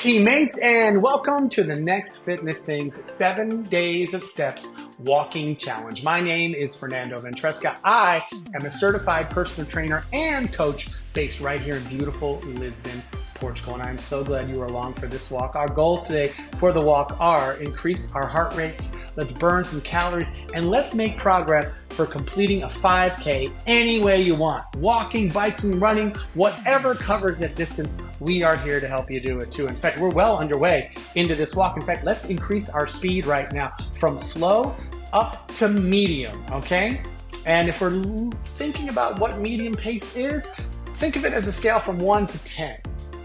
teammates, and welcome to the Next Fitness Things 7 Days of Steps Walking Challenge. My name is Fernando. I am a certified personal trainer and coach based right here in beautiful Lisbon, Portugal, and I'm so glad you are along for this walk. Our goals today for the walk are increase our heart rates, let's burn some calories, and let's make progress for completing a 5K any way you want. Walking, biking, running, whatever covers that distance, we are here to help you do it too. In fact, we're well underway into this walk. In fact, let's increase our speed right now from slow up to medium, okay? And if we're thinking about what medium pace is, think of it as a scale from 1 to 10.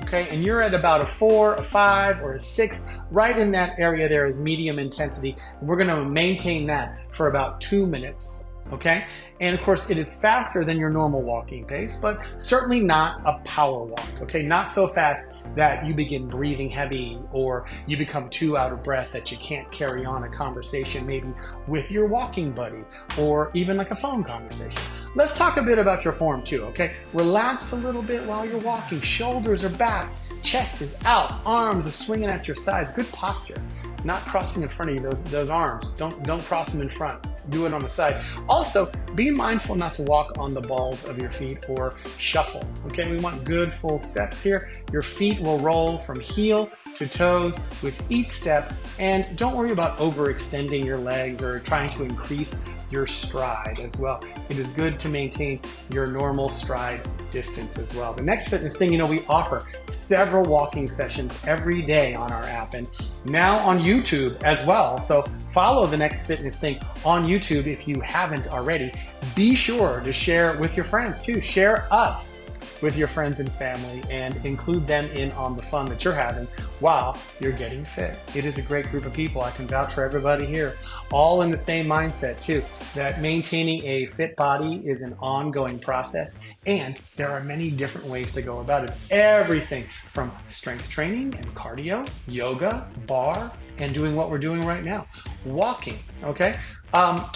Okay, and you're at about a 4, a 5, or a 6. Right in that area there is medium intensity. And we're going to maintain that for about 2 minutes. Okay, and of course it is faster than your normal walking pace, but certainly not a power walk. Okay, not so fast that you begin breathing heavy or you become too out of breath that you can't carry on a conversation maybe with your walking buddy or even like a phone conversation. Let's talk a bit about your form too, okay? Relax a little bit while you're walking. Shoulders are back, chest is out, arms are swinging at your sides. Good posture. Not crossing in front of you, those arms. Don't cross them in front. Do it on the side. Also, be mindful not to walk on the balls of your feet or shuffle. Okay, we want good full steps here. Your feet will roll from heel to toes with each step, and don't worry about overextending your legs or trying to increase your stride as well. It is good to maintain your normal stride distance as well. The Next Fitness Thing, we offer several walking sessions every day on our app and now on YouTube as well. So follow the Next Fitness Thing on YouTube if you haven't already. Be sure to share with your friends too. Share us with your friends and family and include them in on the fun that you're having while you're getting fit. It is a great group of people. I can vouch for everybody here, all in the same mindset too, that maintaining a fit body is an ongoing process, and there are many different ways to go about it. Everything from strength training and cardio, yoga, bar, and doing what we're doing right now, walking, okay?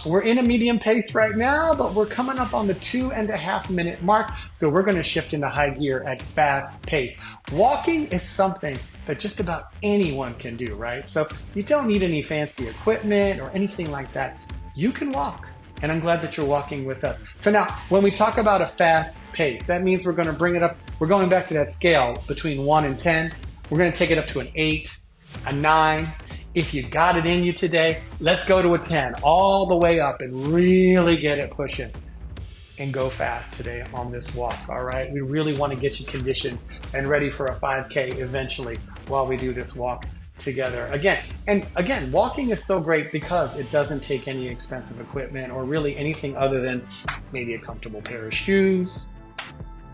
We're in a medium pace right now, but we're coming up on the 2.5 minute mark, so we're gonna shift into high gear at fast pace. Walking is something that just about anyone can do, right? So you don't need any fancy equipment or anything like that. You can walk, and I'm glad that you're walking with us. So now, when we talk about a fast pace, that means we're gonna bring it up, we're going back to that scale between 1 and 10. We're gonna take it up to an 8, a 9. If you got it in you today, let's go to a 10, all the way up and really get it pushing and go fast today on this walk, all right? We really want to get you conditioned and ready for a 5K eventually while we do this walk together. Again, walking is so great because it doesn't take any expensive equipment or really anything other than maybe a comfortable pair of shoes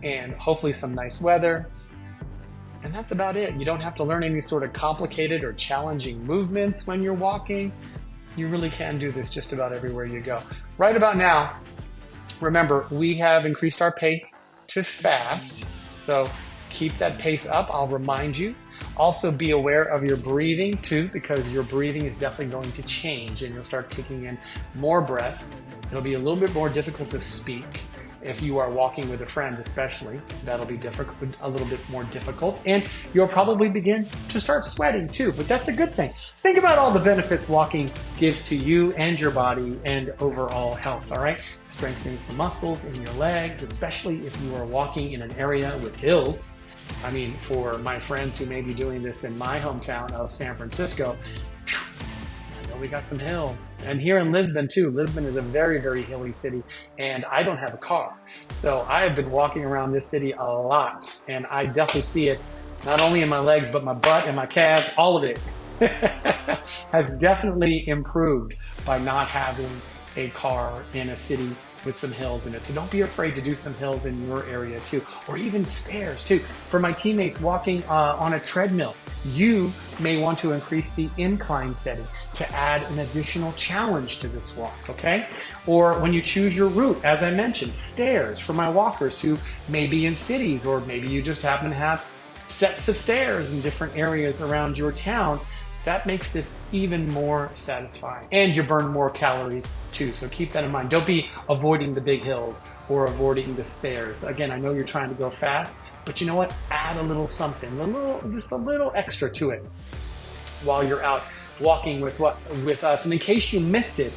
and hopefully some nice weather. And that's about it. You don't have to learn any sort of complicated or challenging movements when you're walking. You really can do this just about everywhere you go. Right about now, remember, we have increased our pace to fast. So keep that pace up. I'll remind you. Also be aware of your breathing too, because your breathing is definitely going to change and you'll start taking in more breaths. It'll be a little bit more difficult to speak. If you are walking with a friend especially, that'll be a little bit more difficult, and you'll probably begin to start sweating too, but that's a good thing. Think about all the benefits walking gives to you and your body and overall health, all right? Strengthens the muscles in your legs, especially if you are walking in an area with hills. I mean, for my friends who may be doing this in my hometown of San Francisco, we got some hills. And here in Lisbon too. Lisbon is a very, very hilly city, and I don't have a car. So I have been walking around this city a lot, and I definitely see it not only in my legs, but my butt and my calves, all of it has definitely improved by not having a car in a city with some hills in it. So don't be afraid to do some hills in your area too, or even stairs too. For my teammates walking on a treadmill, you may want to increase the incline setting to add an additional challenge to this walk, okay? Or when you choose your route, as I mentioned, stairs for my walkers who may be in cities, or maybe you just happen to have sets of stairs in different areas around your town. that makes this even more satisfying. And you burn more calories too, so keep that in mind. Don't be avoiding the big hills or avoiding the stairs. Again, I know you're trying to go fast, but you know what? Add a little something, just a little extra to it while you're out walking with us. And in case you missed it,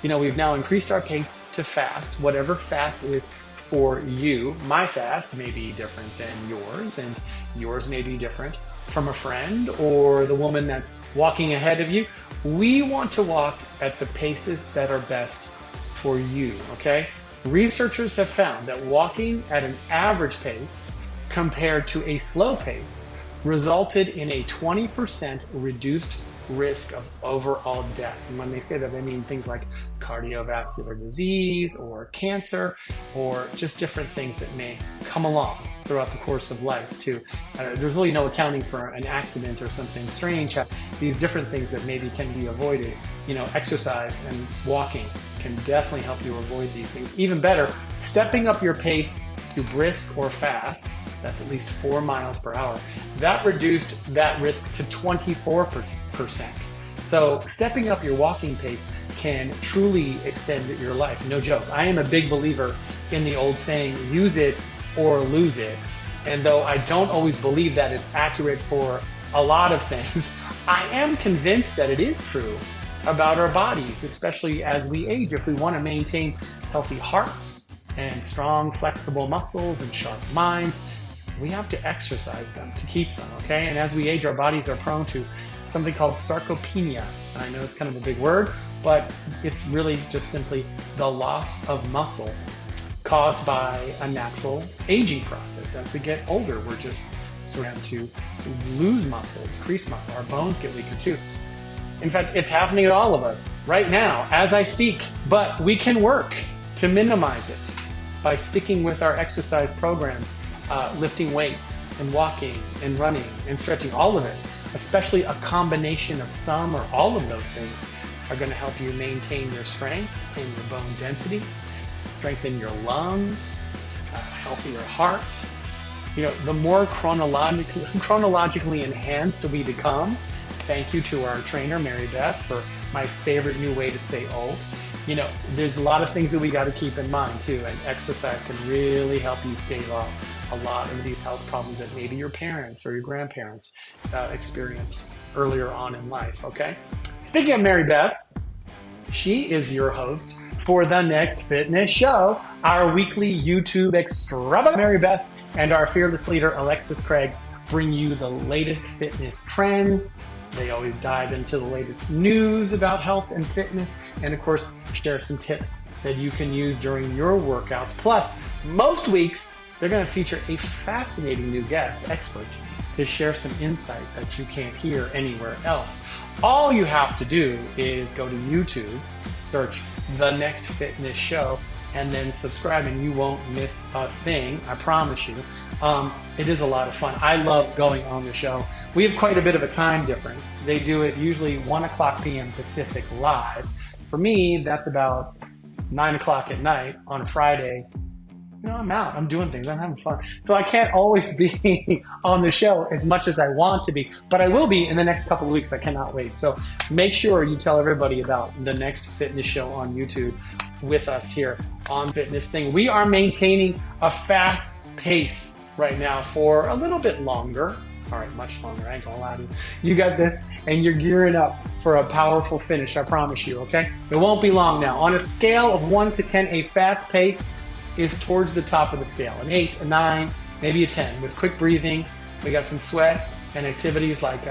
we've now increased our pace to fast, whatever fast is for you. My fast may be different than yours, and yours may be different from a friend or the woman that's walking ahead of you. We want to walk at the paces that are best for you, okay? Researchers have found that walking at an average pace compared to a slow pace resulted in a 20% reduced risk of overall death. And when they say that, they mean things like cardiovascular disease or cancer or just different things that may come along throughout the course of life too. There's really no accounting for an accident or something strange. These different things that maybe can be avoided. Exercise and walking can definitely help you avoid these things. Even better, stepping up your pace to brisk or fast, that's at least 4 miles per hour, that reduced that risk to 24%. So stepping up your walking pace can truly extend your life. No joke. I am a big believer in the old saying, use it or lose it. And though I don't always believe that it's accurate for a lot of things, I am convinced that it is true about our bodies, especially as we age. If we want to maintain healthy hearts and strong, flexible muscles and sharp minds, we have to exercise them to keep them, okay? And as we age, our bodies are prone to something called sarcopenia. And I know it's kind of a big word, but it's really just simply the loss of muscle caused by a natural aging process. As we get older, we're just sort of to lose muscle, decrease muscle. Our bones get weaker too. In fact, it's happening to all of us right now as I speak, but we can work to minimize it by sticking with our exercise programs, lifting weights and walking and running and stretching, all of it, especially a combination of some or all of those things are going to help you maintain your strength and your bone density, strengthen your lungs, healthier heart. The more chronologically enhanced we become, thank you to our trainer, Mary Beth, for my favorite new way to say old. There's a lot of things that we got to keep in mind too, and exercise can really help you stave off a lot of these health problems that maybe your parents or your grandparents experienced earlier on in life, okay? Speaking of Mary Beth, she is your host for The Next Fitness Show, our weekly YouTube extravaganza. Mary Beth and our fearless leader, Alexis Craig, bring you the latest fitness trends. They always dive into the latest news about health and fitness, and of course, share some tips that you can use during your workouts. Plus, most weeks, they're going to feature a fascinating new guest expert to share some insight that you can't hear anywhere else. All you have to do is go to YouTube, search The Next Fitness Show, and then subscribe, and you won't miss a thing, I promise you. It is a lot of fun. I love going on the show. We have quite a bit of a time difference. They do it usually 1 o'clock p.m. Pacific live. For me, that's about 9 o'clock at night on a Friday. I'm out, I'm doing things, I'm having fun. So I can't always be on the show as much as I want to be, but I will be in the next couple of weeks. I cannot wait. So make sure you tell everybody about The Next Fitness Show on YouTube with us here on Fitness Thing. We are maintaining a fast pace right now for a little bit longer. All right, much longer, I ain't gonna lie to you. You got this, and you're gearing up for a powerful finish, I promise you, okay? It won't be long now. On a scale of 1 to 10, a fast pace is towards the top of the scale. An 8, a 9, maybe a 10. With quick breathing, we got some sweat and activities like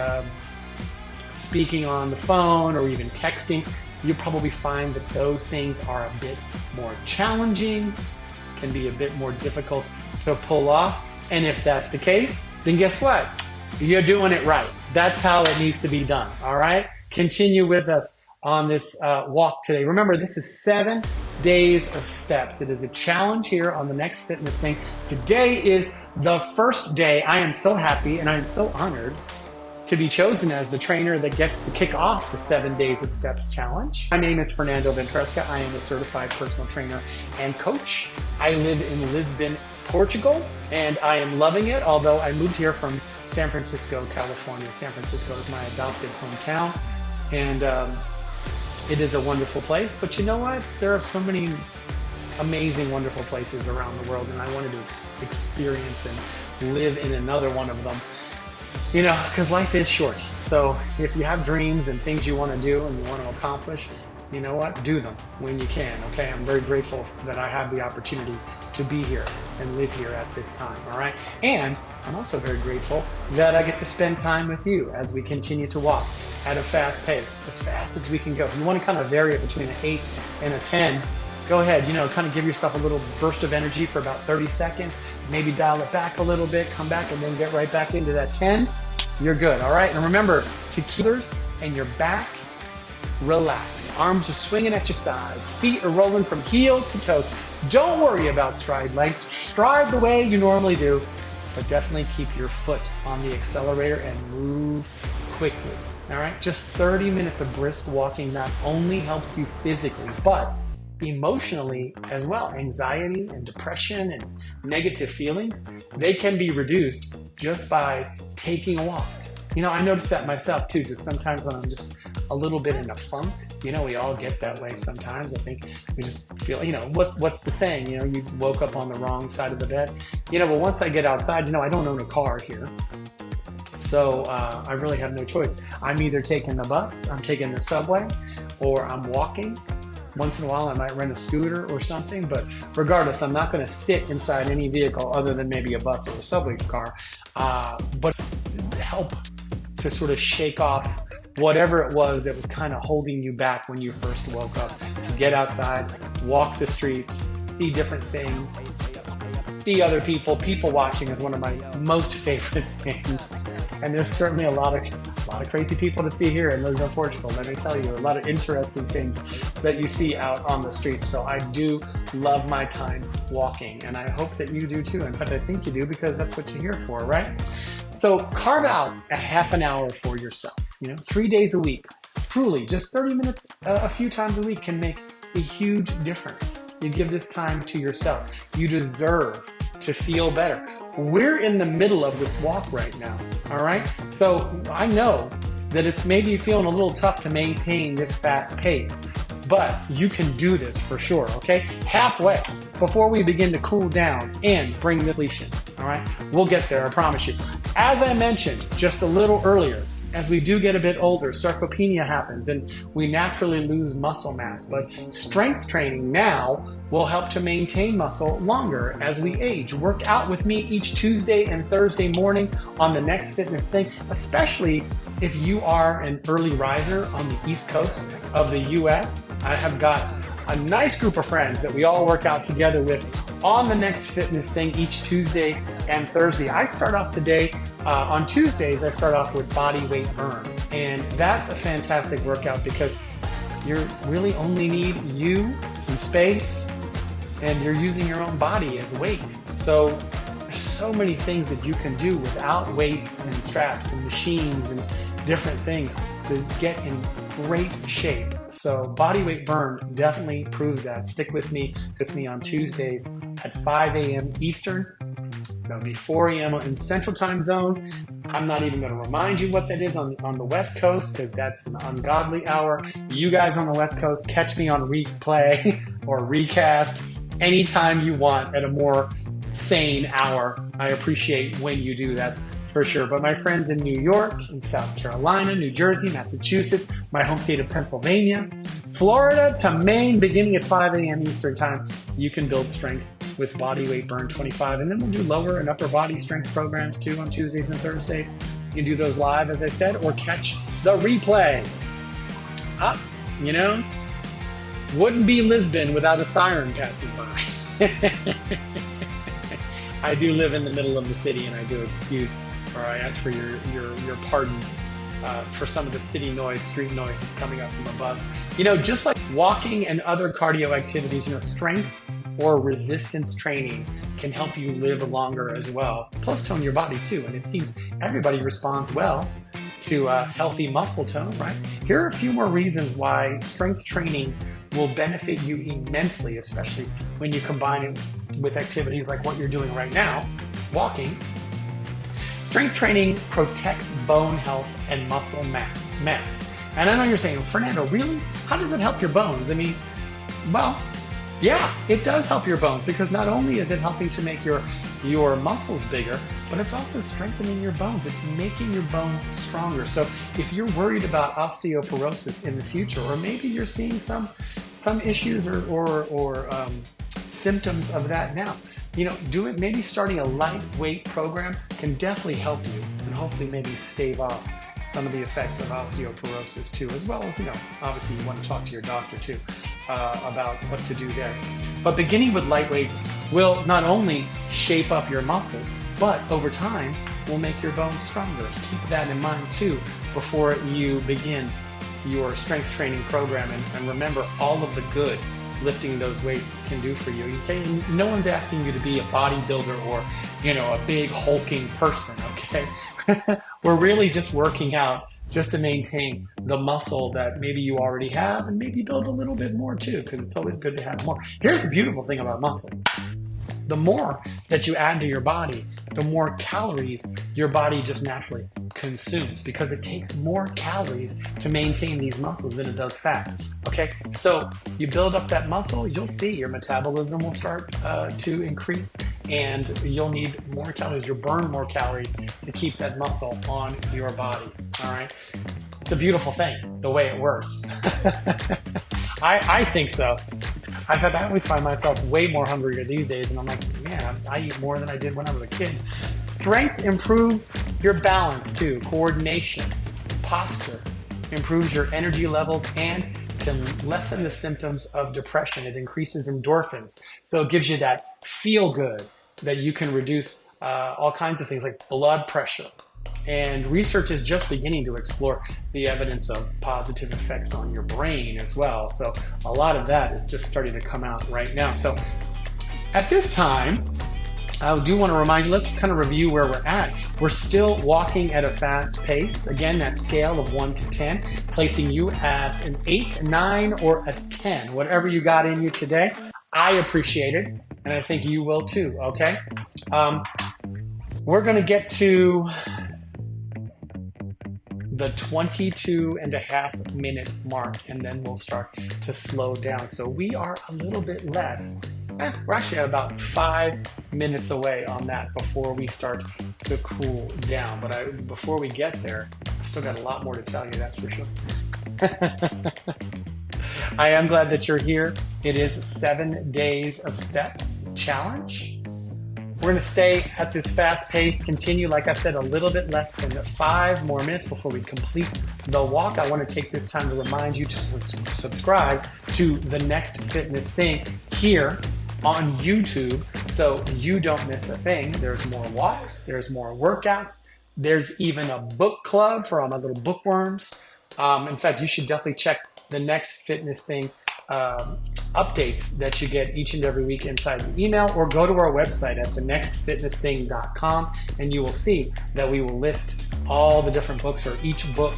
speaking on the phone or even texting. You'll probably find that those things are a bit more challenging, can be a bit more difficult to pull off. And if that's the case, then guess what? You're doing it right. That's how it needs to be done, all right? Continue with us on this walk today. Remember, this is 7 days of steps. It is a challenge here on The Next Fitness Thing. Today is the first day. I am so happy and I am so honored to be chosen as the trainer that gets to kick off the 7 days of steps challenge. My name is Fernando Ventresca. I am a certified personal trainer and coach. I live in Lisbon, Portugal, and I am loving it, although I moved here from San Francisco, California. San Francisco is my adopted hometown, and it is a wonderful place. But you know what? There are so many amazing, wonderful places around the world, and I wanted to experience and live in another one of them. You know, because life is short. So if you have dreams and things you want to do and you want to accomplish, you know what? Do them when you can, okay? I'm very grateful that I have the opportunity to be here and live here at this time, all right? And I'm also very grateful that I get to spend time with you as we continue to walk at a fast pace, as fast as we can go. If you want to kind of vary it between an 8 and a 10, go ahead, you know, kind of give yourself a little burst of energy for about 30 seconds, maybe dial it back a little bit, come back, and then get right back into that 10. You're good, all right? And remember to keep yours and your back relaxed. Arms are swinging at your sides. Feet are rolling from heel to toes. Don't worry about stride length. Stride the way you normally do, but definitely keep your foot on the accelerator and move quickly, all right? Just 30 minutes of brisk walking not only helps you physically, but emotionally as well. Anxiety and depression and negative feelings, they can be reduced just by taking a walk. You know, I notice that myself too, just sometimes when I'm just a little bit in a funk, you know, we all get that way sometimes. I think we just feel, you know, what's the saying? You know, you woke up on the wrong side of the bed. You know, but once I get outside, you know, I don't own a car here. So I really have no choice. I'm either taking the bus, I'm taking the subway, or I'm walking. Once in a while, I might rent a scooter or something, but regardless, I'm not going to sit inside any vehicle other than maybe a bus or a subway car, but help to sort of shake off whatever it was that was kind of holding you back when you first woke up, to get outside, walk the streets, see different things, see other people. People watching is one of my most favorite things. And there's certainly a lot of crazy people to see here in Lisbon, Portugal. Let me tell you, a lot of interesting things that you see out on the streets. So I do love my time walking, and I hope that you do too. In fact, I think you do, because that's what you're here for, right? So carve out a half an hour for yourself, you know, 3 days a week. Truly, just 30 minutes a few times a week can make a huge difference. You give this time to yourself. You deserve to feel better. We're in the middle of this walk right now, all right? So I know that it's maybe feeling a little tough to maintain this fast pace, but you can do this for sure, okay? Halfway, before we begin to cool down and bring the completion, all right? We'll get there, I promise you. As I mentioned just a little earlier, as we do get a bit older, sarcopenia happens and we naturally lose muscle mass. But strength training now will help to maintain muscle longer as we age. Work out with me each Tuesday and Thursday morning on the Next Fitness Thing, especially if you are an early riser on the East Coast of the US. I have got a nice group of friends that we all work out together with on the Next Fitness Thing each Tuesday and Thursday. I start off the day on Tuesdays. I start off with body weight burn, and that's a fantastic workout because you really only need you, some space, and you're using your own body as weight. So there's so many things that you can do without weights and straps and machines and different things to get in great shape. So body weight burn definitely proves that. Stick with me on Tuesdays at 5 a.m. Eastern. That'll be 4 a.m. in Central Time Zone. I'm not even going to remind you what that is on the West Coast, because that's an ungodly hour. You guys on the West Coast, catch me on replay or recast anytime you want at a more sane hour. I appreciate when you do that for sure. But my friends in New York, in South Carolina, New Jersey, Massachusetts, my home state of Pennsylvania, Florida to Maine, beginning at 5 a.m. Eastern Time, you can build strength with Body Weight Burn 25. And then we'll do lower and upper body strength programs too on Tuesdays and Thursdays. You can do those live, as I said, or catch the replay. You know, wouldn't be Lisbon without a siren passing by. I do live in the middle of the city, and I do excuse, or I ask for your pardon for some of the city noise, street noise that's coming up from above. You know, just like walking and other cardio activities, you know, strength or resistance training can help you live longer as well. Plus tone your body too. And it seems everybody responds well to healthy muscle tone, right? Here are a few more reasons why strength training will benefit you immensely, especially when you combine it with activities like what you're doing right now, walking. Strength training protects bone health and muscle mass. And I know you're saying, Fernando, really? How does it help your bones? I mean, well, yeah, it does help your bones, because not only is it helping to make your muscles bigger, but it's also strengthening your bones. It's making your bones stronger. So if you're worried about osteoporosis in the future, or maybe you're seeing some issues or symptoms of that now, maybe starting a lightweight program can definitely help you, and hopefully maybe stave off some of the effects of osteoporosis too, as well as, obviously you want to talk to your doctor too about what to do there. But beginning with light weights will not only shape up your muscles, but over time will make your bones stronger. Keep that in mind too before you begin your strength training program, and remember all of the good lifting those weights can do for you. Okay? No one's asking you to be a bodybuilder or, a big hulking person, okay? We're really just working out just to maintain the muscle that maybe you already have, and maybe build a little bit more too, because it's always good to have more. Here's the beautiful thing about muscle. The more that you add to your body, the more calories your body just naturally consumes, because it takes more calories to maintain these muscles than it does fat. Okay, so you build up that muscle, you'll see your metabolism will start to increase, and you'll need more calories. You'll burn more calories to keep that muscle on your body. All right, it's a beautiful thing the way it works. I think so. I always find myself way more hungrier these days, and I'm like, man, I eat more than I did when I was a kid. Strength improves your balance too, coordination, posture, improves your energy levels, and can lessen the symptoms of depression. It increases endorphins, so it gives you that feel good that you can reduce all kinds of things like blood pressure. And research is just beginning to explore the evidence of positive effects on your brain as well. So a lot of that is just starting to come out right now. So at this time, I do want to remind you, let's kind of review where we're at. We're still walking at a fast pace. Again, that scale of 1 to 10, placing you at an 8, 9, or a 10, whatever you got in you today. I appreciate it, and I think you will too, okay? We're going to get to the 22.5-minute mark, and then we'll start to slow down. So we are a little bit less. We're actually at about 5 minutes away on that before we start to cool down. But before we get there, I still got a lot more to tell you, that's for sure. I am glad that you're here. It is 7 days of steps challenge. We're going to stay at this fast pace, continue, like I said, a little bit less than 5 more minutes before we complete the walk. I want to take this time to remind you to subscribe to The Next Fitness Thing here on YouTube so you don't miss a thing. There's more walks, there's more workouts, there's even a book club for all my little bookworms. In fact, you should definitely check The Next Fitness Thing updates that you get each and every week inside the email, or go to our website at thenextfitnessthing.com, and you will see that we will list all the different books, or each book,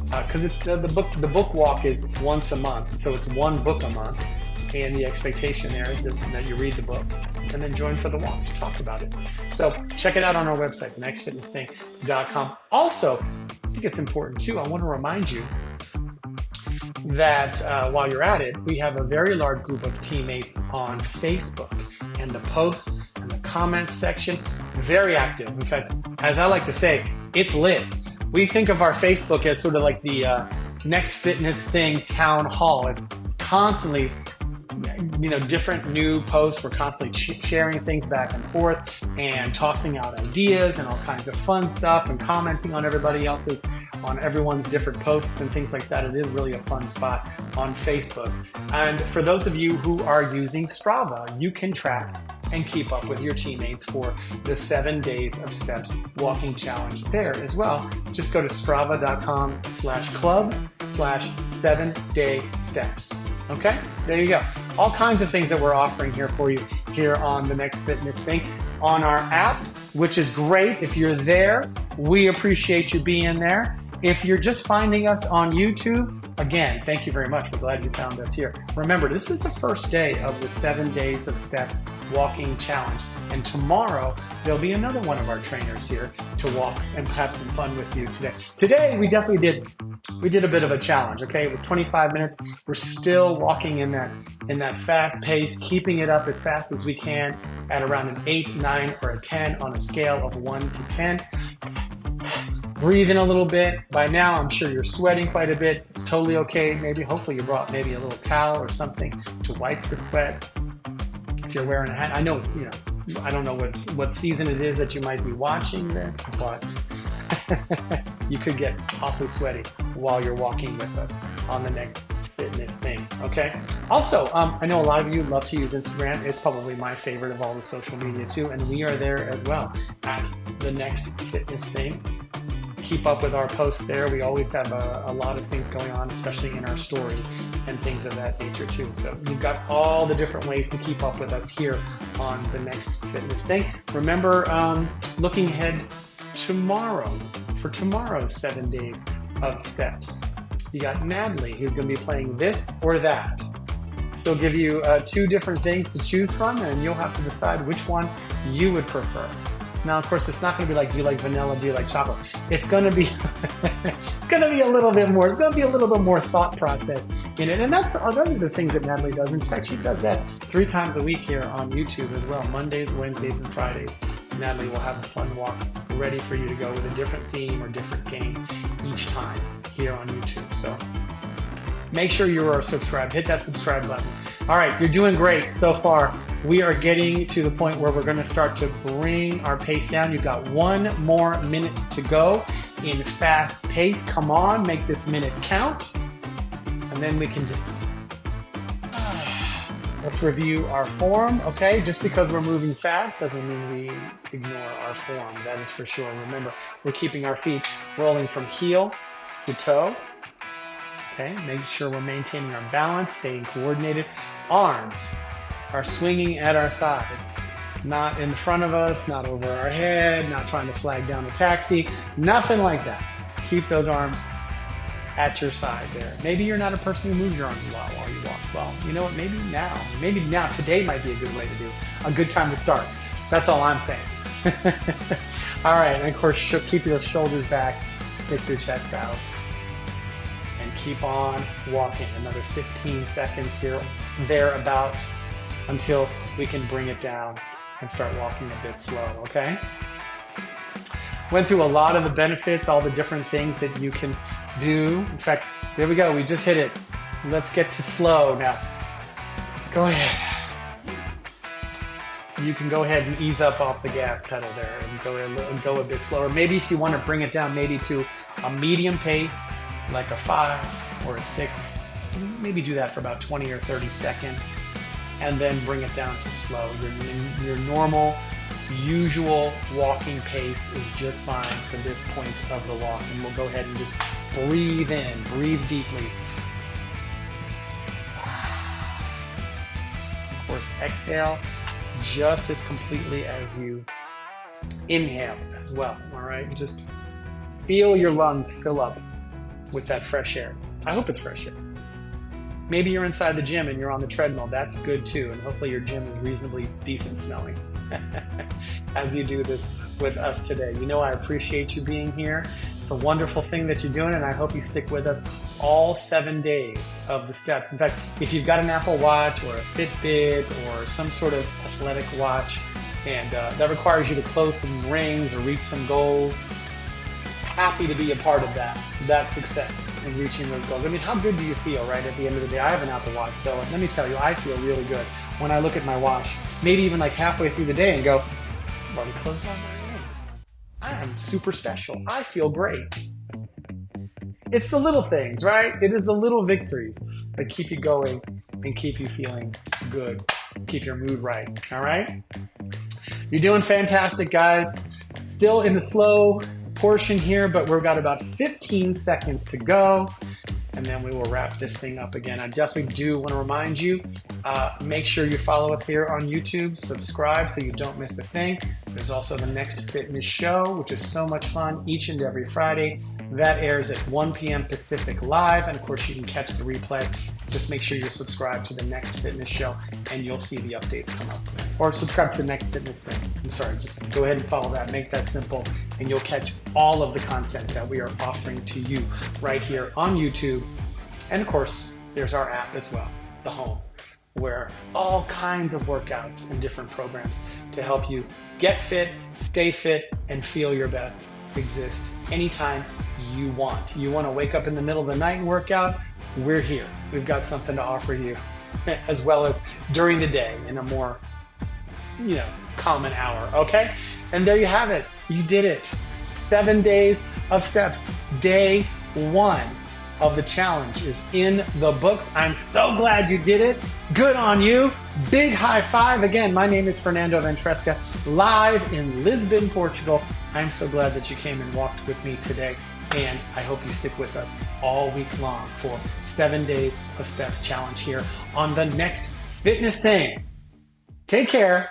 because the book walk is once a month, so it's one book a month, and the expectation there is that you read the book and then join for the walk to talk about it. So check it out on our website, thenextfitnessthing.com. Also, I think it's important too, I want to remind you that while you're at it, we have a very large group of teammates on Facebook, and the posts and the comments section, very active. In fact, as I like to say, it's lit. We think of our Facebook as sort of like the Next Fitness Thing town hall. It's constantly, different new posts. We're constantly sharing things back and forth and tossing out ideas and all kinds of fun stuff and commenting on everyone's different posts and things like that. It is really a fun spot on Facebook. And for those of you who are using Strava, you can track and keep up with your teammates for the 7 days of steps walking challenge there as well. Just go to strava.com/clubs/7-day-steps. Okay, there you go. All kinds of things that we're offering here for you here on The Next Fitness Thing on our app, which is great. If you're there, we appreciate you being there. If you're just finding us on YouTube, again, thank you very much. We're glad you found us here. Remember, this is the first day of the 7 days of steps walking challenge. And tomorrow, there'll be another one of our trainers here to walk and have some fun with you today. Today, we definitely did a bit of a challenge, okay? It was 25 minutes. We're still walking in that fast pace, keeping it up as fast as we can at around an 8, 9, or a 10 on a scale of 1 to 10. Breathe in a little bit. By now, I'm sure you're sweating quite a bit. It's totally okay. Hopefully you brought maybe a little towel or something to wipe the sweat. If you're wearing a hat, I know it's, I don't know what season it is that you might be watching this, but you could get awfully sweaty while you're walking with us on the next fitness thing, okay? Also, I know a lot of you love to use Instagram. It's probably my favorite of all the social media too, and we are there as well at the next fitness thing. Keep up with our posts there. We always have a lot of things going on, especially in our story and things of that nature too. So you've got all the different ways to keep up with us here on the next fitness thing. Remember, looking ahead tomorrow, for tomorrow's 7 days of steps, you got Natalie, who's going to be playing this or that. She'll give you 2 different things to choose from, and you'll have to decide which one you would prefer. Now, of course, it's not going to be like, do you like vanilla, do you like chocolate? It's going to be, a little bit more. It's going to be a little bit more thought process in it, and those are the things that Natalie does. In fact, she does that 3 times a week here on YouTube as well. Mondays, Wednesdays, and Fridays. Natalie will have a fun walk ready for you to go with a different theme or different game each time here on YouTube. So make sure you are subscribed. Hit that subscribe button. All right, you're doing great so far. We are getting to the point where we're going to start to bring our pace down. You've got 1 more minute to go in fast pace. Come on, make this minute count. And then we can just, let's review our form, okay? Just because we're moving fast doesn't mean we ignore our form, that is for sure. Remember, we're keeping our feet rolling from heel to toe. Okay, make sure we're maintaining our balance, staying coordinated. Arms are swinging at our sides, not in front of us, not over our head, not trying to flag down a taxi, nothing like that. Keep those arms at your side there. Maybe you're not a person who moves your arms a lot while you walk. Well, you know what, maybe now, today might be a good way to do, a good time to start. That's all I'm saying. All right, and of course, keep your shoulders back, stick your chest out, and keep on walking. Another 15 seconds here, thereabout, until we can bring it down and start walking a bit slow, okay? Went through a lot of the benefits, all the different things that you can do. In fact, there we go, we just hit it. Let's get to slow now. Go ahead. You can go ahead and ease up off the gas pedal there and go a bit slower. Maybe if you want to bring it down maybe to a medium pace, like a 5 or a 6, maybe do that for about 20 or 30 seconds and then bring it down to slow. Your normal, usual walking pace is just fine for this point of the walk. And we'll go ahead and just breathe in, breathe deeply. Of course, exhale just as completely as you inhale as well, all right? Just feel your lungs fill up with that fresh air. I hope it's fresh air. Maybe you're inside the gym and you're on the treadmill. That's good too, and hopefully your gym is reasonably decent smelling as you do this with us today. You know I appreciate you being here. It's a wonderful thing that you're doing, and I hope you stick with us all 7 days of the steps. In fact, if you've got an Apple Watch or a Fitbit or some sort of athletic watch, and that requires you to close some rings or reach some goals, happy to be a part of that success in reaching those goals. I mean, how good do you feel, right, at the end of the day? I have an Apple Watch, so let me tell you, I feel really good when I look at my watch, maybe even like halfway through the day and go, well, we closed all my rings. I am super special. I feel great. It's the little things, right? It is the little victories that keep you going and keep you feeling good, keep your mood right, all right? You're doing fantastic, guys. Still in the slow portion here, but we've got about 15 seconds to go, and then we will wrap this thing up again. I definitely do want to remind you, make sure you follow us here on YouTube, subscribe so you don't miss a thing. There's also the Next Fitness Show, which is so much fun each and every Friday. That airs at 1 p.m. Pacific live, and of course you can catch the replay just make sure you're subscribed to the Next Fitness Show and you'll see the updates come up. Or subscribe to the Next Fitness Thing. I'm sorry, just go ahead and follow that. Make that simple and you'll catch all of the content that we are offering to you right here on YouTube. And of course, there's our app as well, the Home, where all kinds of workouts and different programs to help you get fit, stay fit, and feel your best exist anytime you want. You want to wake up in the middle of the night and work out? We're here. We've got something to offer you, as well as during the day in a more, common hour, okay? And there you have it. You did it. 7 days of steps. Day 1 of the challenge is in the books. I'm so glad you did it. Good on you. Big high five. Again, my name is Fernando Ventresca, live in Lisbon, Portugal. I'm so glad that you came and walked with me today, and I hope you stick with us all week long for 7 days of steps challenge here on the Next Fitness Thing. Take care.